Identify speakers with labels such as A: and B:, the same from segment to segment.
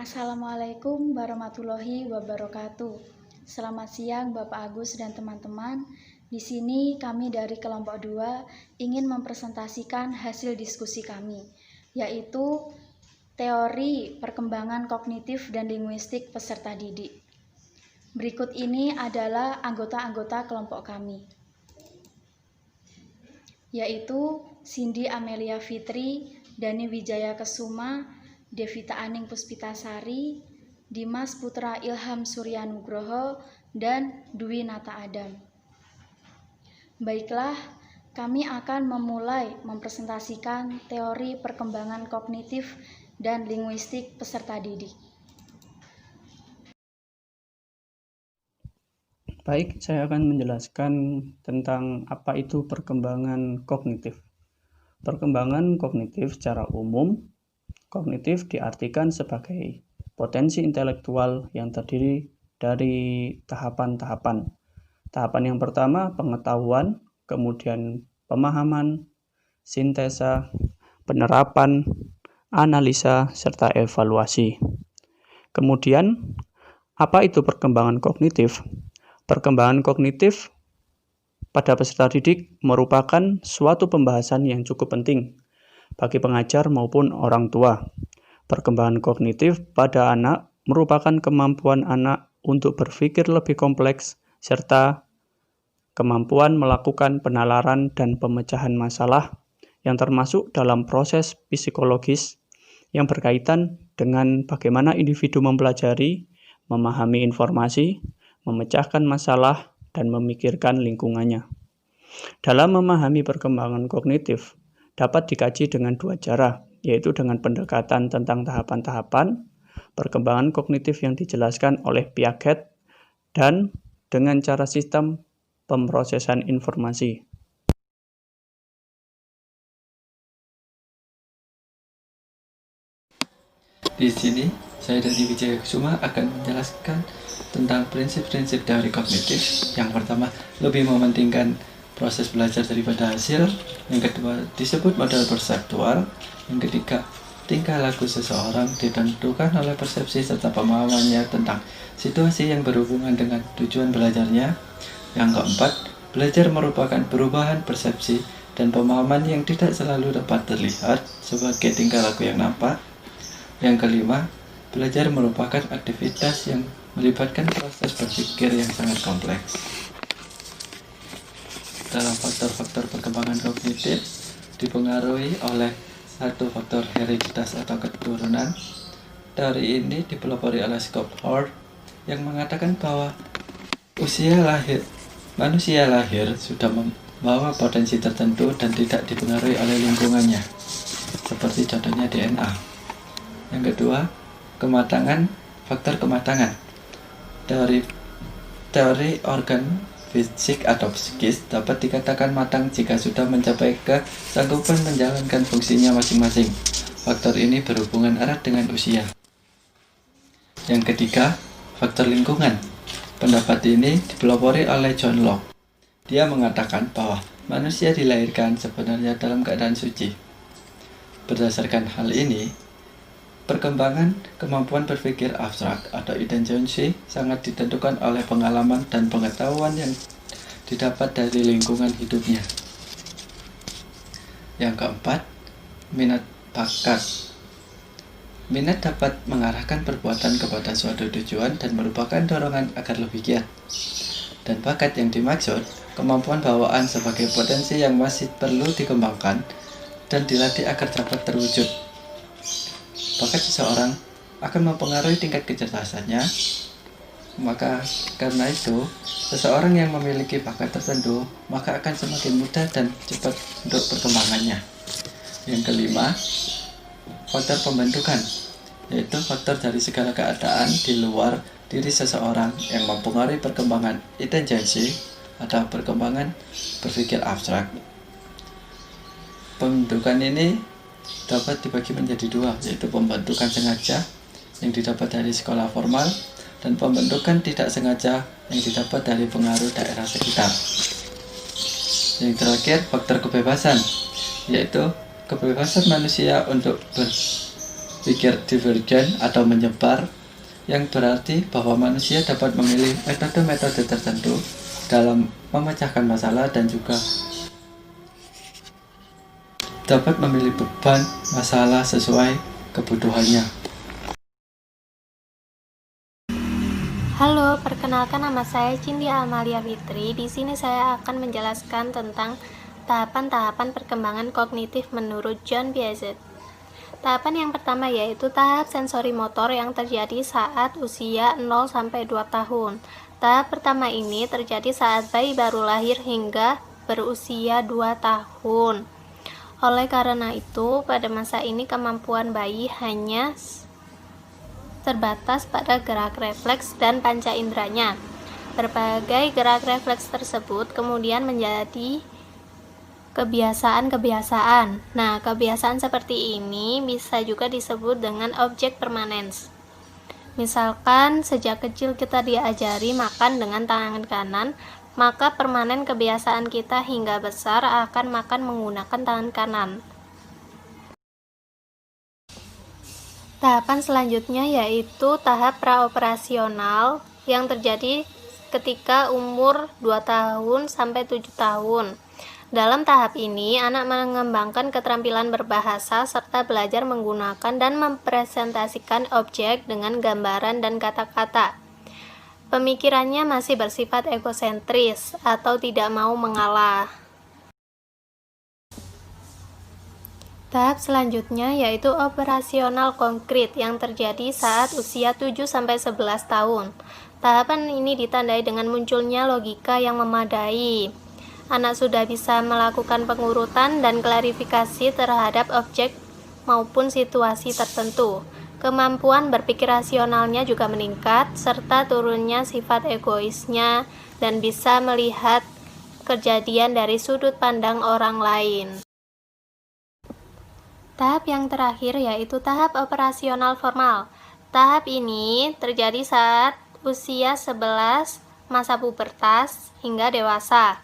A: Assalamualaikum warahmatullahi wabarakatuh. Selamat siang Bapak Agus dan teman-teman. Di sini kami dari kelompok 2 ingin mempresentasikan hasil diskusi kami, yaitu teori perkembangan kognitif dan linguistik peserta didik. Berikut ini adalah anggota-anggota kelompok kami, yaitu Cindy Amelia Fitri, Dani Wijaya Kesuma, Devita Aning Puspitasari, Dimas Putra Ilham Suryanugroho, dan Dwi Nata Adam. Baiklah, kami akan memulai mempresentasikan teori perkembangan kognitif dan linguistik peserta didik.
B: Baik, saya akan menjelaskan tentang apa itu perkembangan kognitif. Perkembangan kognitif secara umum, kognitif diartikan sebagai potensi intelektual yang terdiri dari tahapan-tahapan. Tahapan yang pertama, pengetahuan, kemudian pemahaman, sintesa, penerapan, analisa, serta evaluasi. Kemudian, apa itu perkembangan kognitif? Perkembangan kognitif pada peserta didik merupakan suatu pembahasan yang cukup penting bagi pengajar maupun orang tua. Perkembangan kognitif pada anak merupakan kemampuan anak untuk berpikir lebih kompleks serta kemampuan melakukan penalaran dan pemecahan masalah yang termasuk dalam proses psikologis yang berkaitan dengan bagaimana individu mempelajari, memahami informasi, memecahkan masalah, dan memikirkan lingkungannya. Dalam memahami perkembangan kognitif, dapat dikaji dengan dua cara, yaitu dengan pendekatan tentang tahapan-tahapan, perkembangan kognitif yang dijelaskan oleh Piaget, dan dengan cara sistem pemrosesan informasi.
C: Di sini, saya dari Wijaya Kesuma akan menjelaskan tentang prinsip-prinsip teori kognitif. Yang pertama, lebih mementingkan proses belajar daripada hasil. Yang kedua, disebut model perseptual. Yang ketiga, tingkah laku seseorang ditentukan oleh persepsi serta pemahamannya tentang situasi yang berhubungan dengan tujuan belajarnya. Yang keempat, belajar merupakan perubahan persepsi dan pemahaman yang tidak selalu dapat terlihat sebagai tingkah laku yang nampak. Yang kelima, belajar merupakan aktivitas yang melibatkan proses berpikir yang sangat kompleks. Dalam faktor-faktor perkembangan kognitif dipengaruhi oleh satu faktor hereditas atau keturunan. Teori ini dipelopori oleh Scott Hart yang mengatakan bahwa manusia lahir sudah membawa potensi tertentu dan tidak dipengaruhi oleh lingkungannya, seperti contohnya DNA. Yang kedua, faktor kematangan. Teori organ fisik atau psikis dapat dikatakan matang jika sudah mencapai kesanggupan menjalankan fungsinya masing-masing. Faktor ini berhubungan erat dengan usia. Yang ketiga, faktor lingkungan. Pendapat ini dipelopori oleh John Locke. Dia mengatakan bahwa manusia dilahirkan sebenarnya dalam keadaan suci. Berdasarkan hal ini, perkembangan kemampuan berpikir abstrak atau intelijensi sangat ditentukan oleh pengalaman dan pengetahuan yang didapat dari lingkungan hidupnya. Yang keempat, minat bakat. Minat dapat mengarahkan perbuatan kepada suatu tujuan dan merupakan dorongan agar lebih giat. Dan bakat yang dimaksud, kemampuan bawaan sebagai potensi yang masih perlu dikembangkan dan dilatih agar dapat terwujud. Bakat seseorang akan mempengaruhi tingkat kecerdasannya. Maka karena itu, seseorang yang memiliki bakat tertentu maka akan semakin mudah dan cepat untuk perkembangannya. Yang kelima, faktor pembentukan, yaitu faktor dari segala keadaan di luar diri seseorang yang mempengaruhi perkembangan intelijensi atau perkembangan berpikir abstrak. Pembentukan ini dapat dibagi menjadi dua, yaitu pembentukan sengaja yang didapat dari sekolah formal dan pembentukan tidak sengaja yang didapat dari pengaruh daerah sekitar. Yang terakhir, faktor kebebasan, yaitu kebebasan manusia untuk pikir divergen atau menyebar, yang berarti bahwa manusia dapat memilih metode-metode tertentu dalam memecahkan masalah dan juga dapat memilih beban masalah sesuai kebutuhannya.
D: Halo, perkenalkan nama saya Cindy Amalia Fitri. Di sini saya akan menjelaskan tentang tahapan-tahapan perkembangan kognitif menurut John Piaget. Tahapan yang pertama yaitu tahap sensori motor yang terjadi saat usia 0-2 tahun. Tahap pertama ini terjadi saat bayi baru lahir hingga berusia 2 tahun. Oleh karena itu, pada masa ini kemampuan bayi hanya terbatas pada gerak refleks dan panca inderanya. Berbagai gerak refleks tersebut kemudian menjadi kebiasaan-kebiasaan. Nah, kebiasaan seperti ini bisa juga disebut dengan objek permanens. Misalkan sejak kecil kita diajari makan dengan tangan kanan, maka permanen kebiasaan kita hingga besar akan makan menggunakan tangan kanan. Tahapan selanjutnya yaitu tahap praoperasional yang terjadi ketika umur 2 tahun sampai 7 tahun. Dalam tahap ini, anak mengembangkan keterampilan berbahasa serta belajar menggunakan dan mempresentasikan objek dengan gambaran dan kata-kata. Pemikirannya masih bersifat egosentris atau tidak mau mengalah. Tahap selanjutnya yaitu operasional konkret yang terjadi saat usia 7-11 tahun. Tahapan ini ditandai dengan munculnya logika yang memadai. Anak sudah bisa melakukan pengurutan dan klarifikasi terhadap objek maupun situasi tertentu. Kemampuan berpikir rasionalnya juga meningkat, serta turunnya sifat egoisnya dan bisa melihat kejadian dari sudut pandang orang lain. Tahap yang terakhir yaitu tahap operasional formal. Tahap ini terjadi saat usia 11, masa pubertas, hingga dewasa.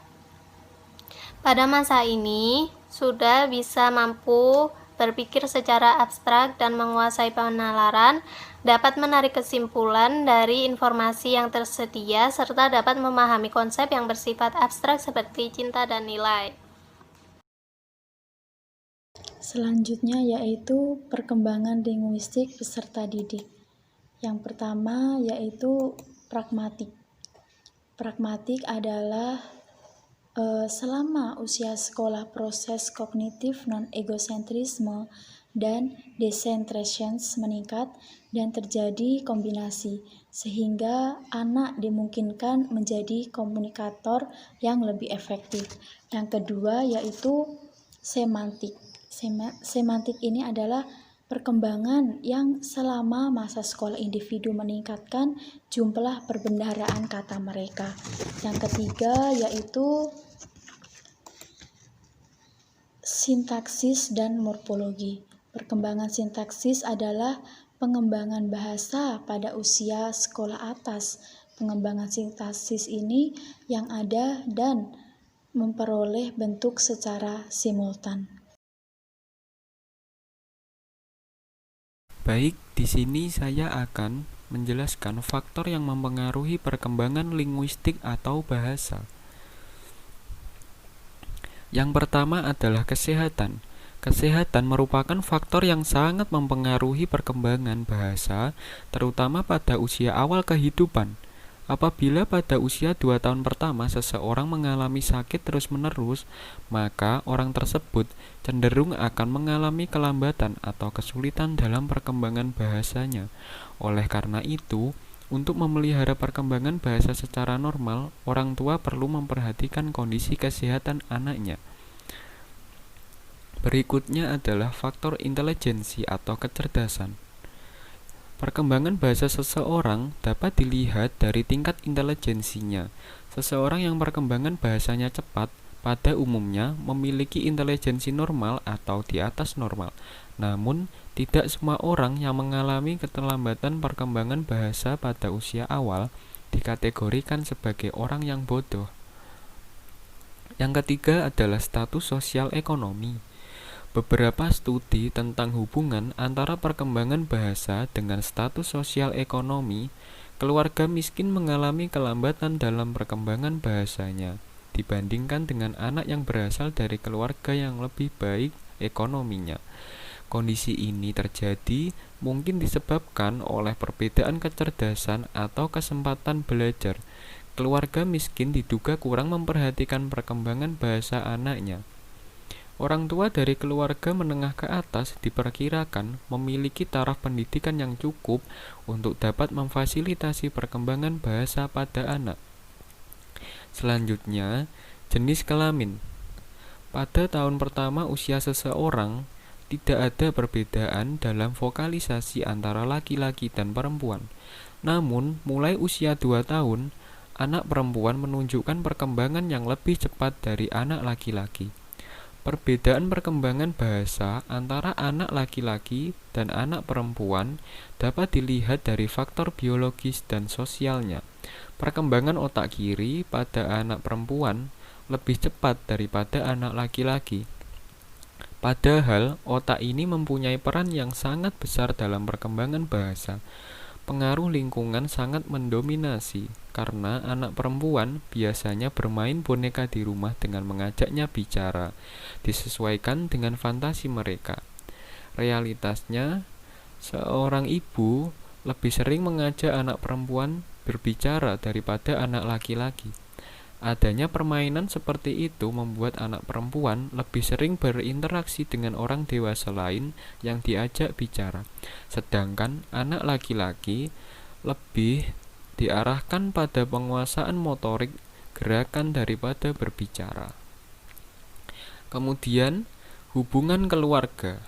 D: Pada masa ini, sudah bisa mampu berpikir secara abstrak dan menguasai penalaran, dapat menarik kesimpulan dari informasi yang tersedia, serta dapat memahami konsep yang bersifat abstrak seperti cinta dan nilai.
A: Selanjutnya yaitu perkembangan linguistik peserta didik. Yang pertama yaitu pragmatik. Pragmatik adalah selama usia sekolah proses kognitif non-egosentrisme dan decentration meningkat dan terjadi kombinasi, sehingga anak dimungkinkan menjadi komunikator yang lebih efektif. Yang kedua yaitu semantik. Semantik ini adalah perkembangan yang selama masa sekolah individu meningkatkan jumlah perbendaharaan kata mereka. Yang ketiga yaitu sintaksis dan morfologi. Perkembangan sintaksis adalah pengembangan bahasa pada usia sekolah atas. Pengembangan sintaksis ini yang ada dan memperoleh bentuk secara simultan.
E: Baik, di sini saya akan menjelaskan faktor yang mempengaruhi perkembangan linguistik atau bahasa. Yang pertama adalah kesehatan. Kesehatan merupakan faktor yang sangat mempengaruhi perkembangan bahasa, terutama pada usia awal kehidupan. Apabila pada usia 2 tahun pertama seseorang mengalami sakit terus-menerus, maka orang tersebut cenderung akan mengalami kelambatan atau kesulitan dalam perkembangan bahasanya. Oleh karena itu, untuk memelihara perkembangan bahasa secara normal, orang tua perlu memperhatikan kondisi kesehatan anaknya. Berikutnya adalah faktor intelijensi atau kecerdasan. Perkembangan bahasa seseorang dapat dilihat dari tingkat intelijensinya. Seseorang yang perkembangan bahasanya cepat pada umumnya memiliki intelijensi normal atau di atas normal. Namun, tidak semua orang yang mengalami keterlambatan perkembangan bahasa pada usia awal dikategorikan sebagai orang yang bodoh. Yang ketiga adalah status sosial ekonomi. Beberapa studi tentang hubungan antara perkembangan bahasa dengan status sosial ekonomi, keluarga miskin mengalami kelambatan dalam perkembangan bahasanya dibandingkan dengan anak yang berasal dari keluarga yang lebih baik ekonominya. Kondisi ini terjadi mungkin disebabkan oleh perbedaan kecerdasan atau kesempatan belajar. Keluarga miskin diduga kurang memperhatikan perkembangan bahasa anaknya. Orang tua dari keluarga menengah ke atas diperkirakan memiliki taraf pendidikan yang cukup untuk dapat memfasilitasi perkembangan bahasa pada anak. Selanjutnya, jenis kelamin. Pada tahun pertama usia seseorang, tidak ada perbedaan dalam vokalisasi antara laki-laki dan perempuan. Namun, mulai usia 2 tahun, anak perempuan menunjukkan perkembangan yang lebih cepat dari anak laki-laki. Perbedaan perkembangan bahasa antara anak laki-laki dan anak perempuan dapat dilihat dari faktor biologis dan sosialnya. Perkembangan otak kiri pada anak perempuan lebih cepat daripada anak laki-laki. Padahal, otak ini mempunyai peran yang sangat besar dalam perkembangan bahasa. Pengaruh lingkungan sangat mendominasi, karena anak perempuan biasanya bermain boneka di rumah dengan mengajaknya bicara, disesuaikan dengan fantasi mereka. Realitasnya, seorang ibu lebih sering mengajak anak perempuan berbicara daripada anak laki-laki. Adanya permainan seperti itu membuat anak perempuan lebih sering berinteraksi dengan orang dewasa lain yang diajak bicara, sedangkan anak laki-laki lebih diarahkan pada penguasaan motorik gerakan daripada berbicara. Kemudian, hubungan keluarga.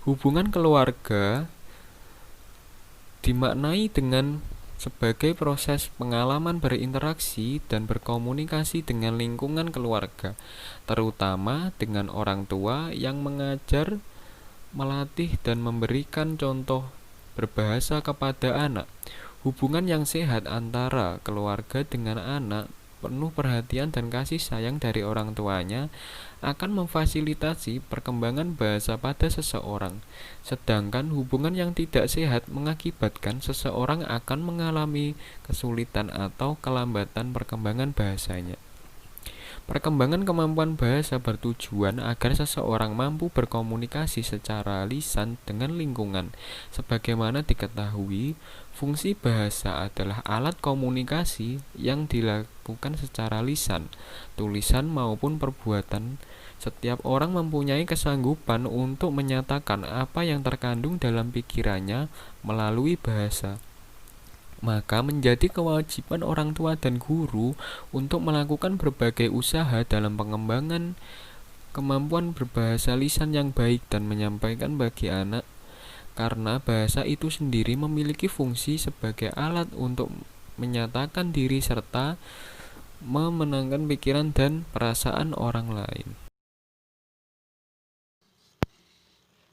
E: Hubungan keluarga dimaknai dengan sebagai proses pengalaman berinteraksi dan berkomunikasi dengan lingkungan keluarga, terutama dengan orang tua yang mengajar, melatih, dan memberikan contoh berbahasa kepada anak. Hubungan yang sehat antara keluarga dengan anak, penuh perhatian dan kasih sayang dari orang tuanya, akan memfasilitasi perkembangan bahasa pada seseorang. Sedangkan hubungan yang tidak sehat mengakibatkan seseorang akan mengalami kesulitan atau kelambatan perkembangan bahasanya. Perkembangan kemampuan bahasa bertujuan agar seseorang mampu berkomunikasi secara lisan dengan lingkungan. Sebagaimana diketahui, fungsi bahasa adalah alat komunikasi yang dilakukan secara lisan, tulisan maupun perbuatan. Setiap orang mempunyai kesanggupan untuk menyatakan apa yang terkandung dalam pikirannya melalui bahasa. Maka menjadi kewajiban orang tua dan guru untuk melakukan berbagai usaha dalam pengembangan kemampuan berbahasa lisan yang baik dan menyampaikan bagi anak, karena bahasa itu sendiri memiliki fungsi sebagai alat untuk menyatakan diri serta memenangkan pikiran dan perasaan orang lain.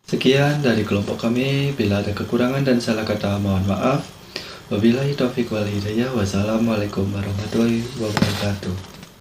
C: Sekian dari kelompok kami. Bila ada kekurangan dan salah kata, mohon maaf. Wabillahi taufiq wal hidayah. Wassalamualaikum warahmatullahi wabarakatuh.